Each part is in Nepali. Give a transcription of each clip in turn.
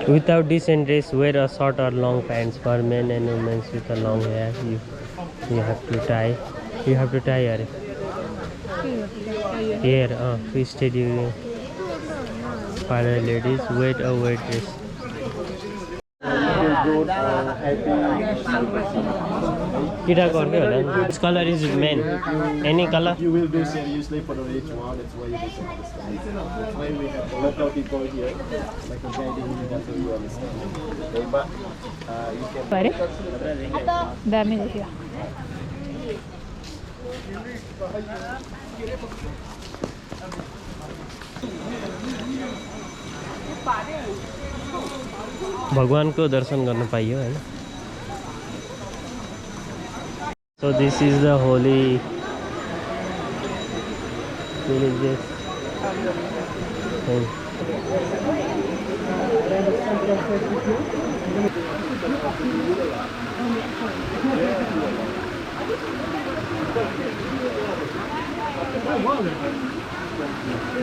Without decent dress, wear a short or long pants for men and women with a long hair. You have to tie. You have to tie your hair. Twisted you. For the ladies, wear a wet dress. This color is men. Any color? You will do seriously for the each one. That's why you understand. That's why we have local people here, like a guiding you that you understand. Okay, but you can. Dami siya. भगवान को दर्शन गर्न पाइयो हैन So this is the holy villages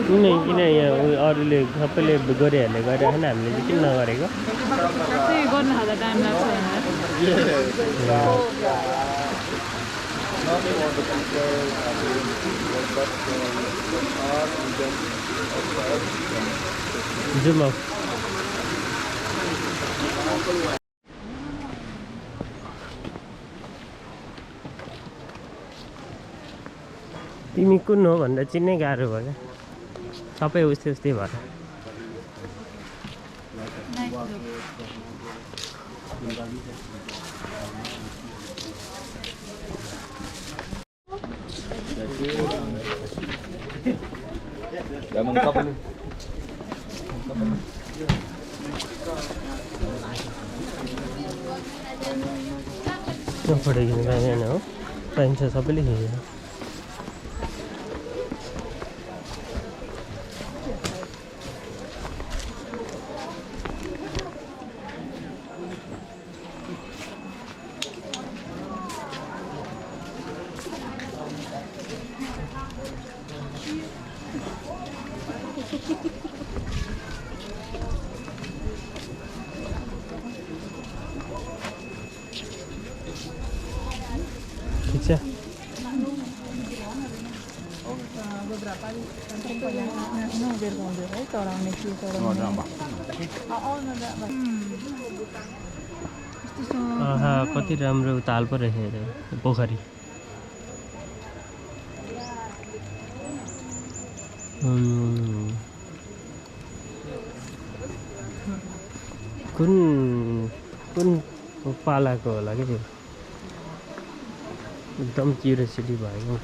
किन यहाँ अरूले सबैले गरिहाल्ने गरे हैन हामीले चाहिँ किन नगरेको गर्न हाल्दा टाइम लाग्छ Zoom out. तिमी कुन हो भन्दा चिन्नै गाह्रो भयो सबै उस्तै उस्तै भएर फोटो खिच्नु पाइँदैन हो पाइन्छ सबैले खिच्छ Bisa. कति राम्रो ताल पो रहेछ पोखरी कुन कुन पालाको होला के त्यो एकदम क्युरियोसिटी भयो म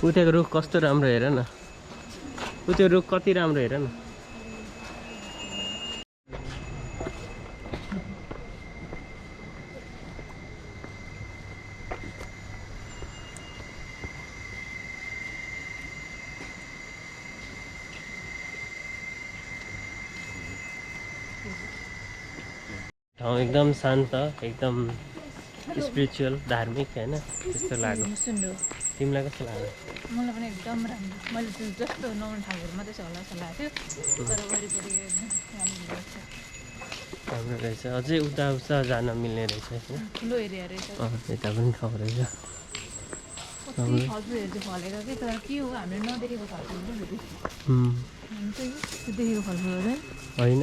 उतेको रुख कस्तो राम्रो हेर न उते रुख कति राम्रो हेर न ठाउँ एकदम शान्त एकदम स्पिरिचुअल धार्मिक हैन त्यस्तो लाग्यो तिमीलाई कस्तो लाग्यो मलाई पनि एकदम राम्रो मैले त्यो जस्तो नर्मल ठाउँहरु मात्रै छ होला जस्तो लाग्थ्यो तर वरिपरि राम्रो रहेछ अझै उता जान मिल्ने रहेछ हैन ठुलो एरिया रहेछ यता पनि ठाउँ रहेछ फलफुलहरु चाहिँ फलेको के तर के हो हामीले नदेखेको फलफुल देखेको फलफुल होइन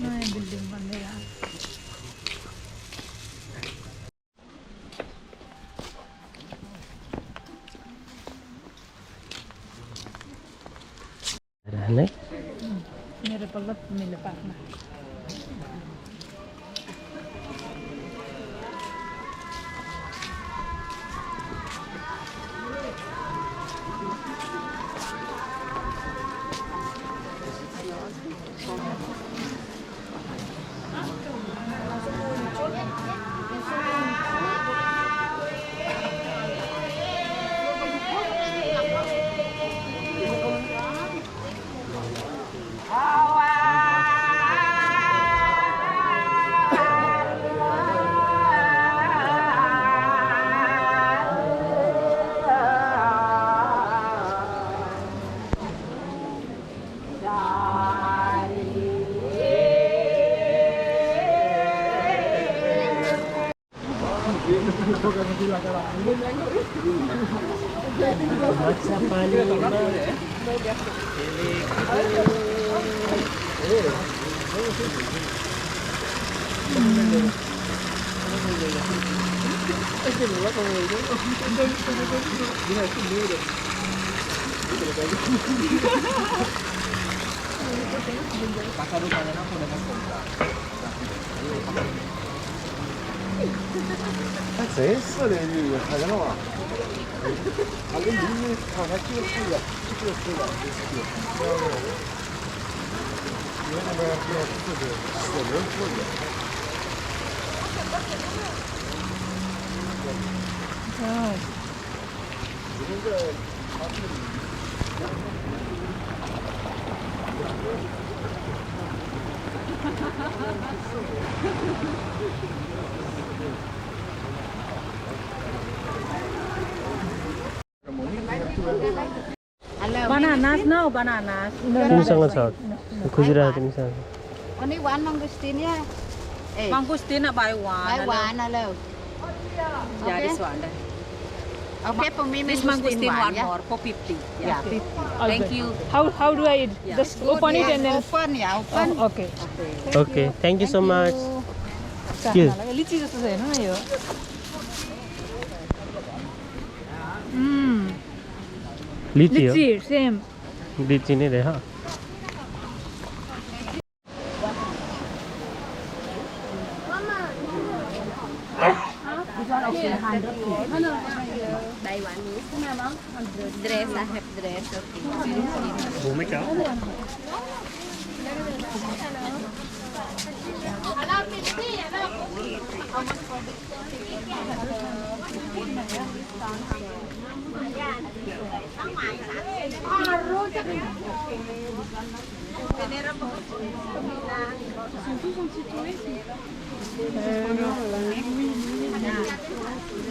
नयाँ बिल्डिङ बन्दै मेरो पल्लो मिलो पार्कमा माछा पानीमा谁是的？你看见了吗？他跟你看他就是的，就是的，因为那边比较富的，四人富的。Bananas, no bananas. तिमीसँग छ खोजिरहेको तिमीसँग Ini one mangustin ya. Mangustin buy one. Buy one alo. Yeah, this one. Okay, for me This mangustin one more for 50. Yeah, 50. Thank you. How do I eat? Yeah. Just open it and then. Open ya, open. Oh, okay. Okay thank you so much के लिची जस्तो छ हेर्नु न यो लिची हो लिची सेम लिची नै रहेछ Buy one dress, I have dress. Okay. घुमै छ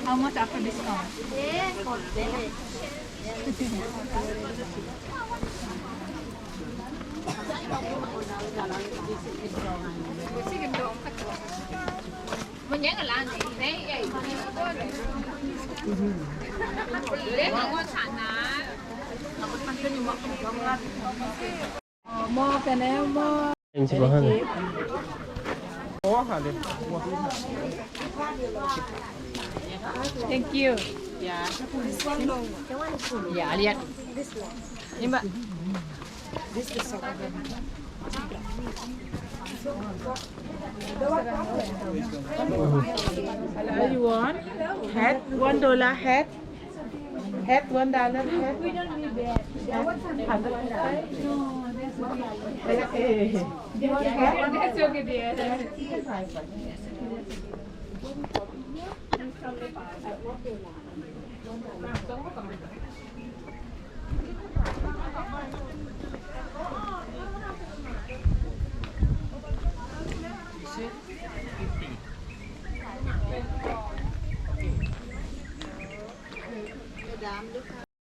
How much after discount? More cái này more. Anh sẽ bỏ hơn Thank you. Yeah. Yeah, lihat. Ini Mbak. You want? Hat $1 hat. Hat $1 hat. That's okay, dear.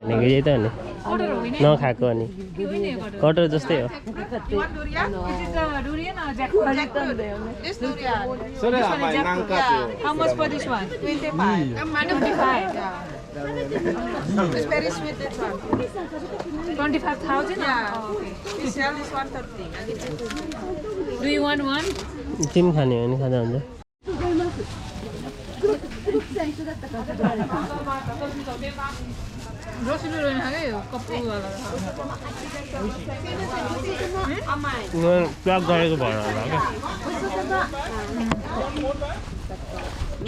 भनेको यही त हो नि नखाएको अनि कटर जस्तै हो This durian. How much for this one? 25. 25. It's very sweet, this one. 25,000? Yeah. Oh, okay. We sell this 130. I give you 2. Do you want one? तिमी खाने हो भने खाँदा हुन्छ Grocery room है यो कपु वाला प्याक गरेको भएर होला क्या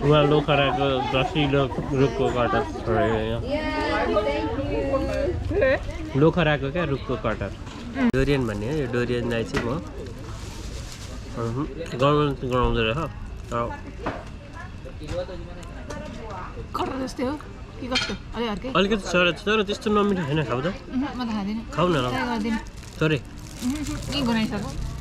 उहाँ लोखराको रसिलो रुखको कटर छोडेको लोखराको क्या रुखको कटर डोरियन भन्ने हो यो डोरियनलाई चाहिँ म गराउँदो रहेछ कटर जस्तै हो कि कस्तो अलि अर्कै अलिकति चरा तर त्यस्तो नमिठो छैन खाऊ त म त खाँदिनँ खाऊ न ट्राई गर्दिनँ सरी के बनाइसक्यो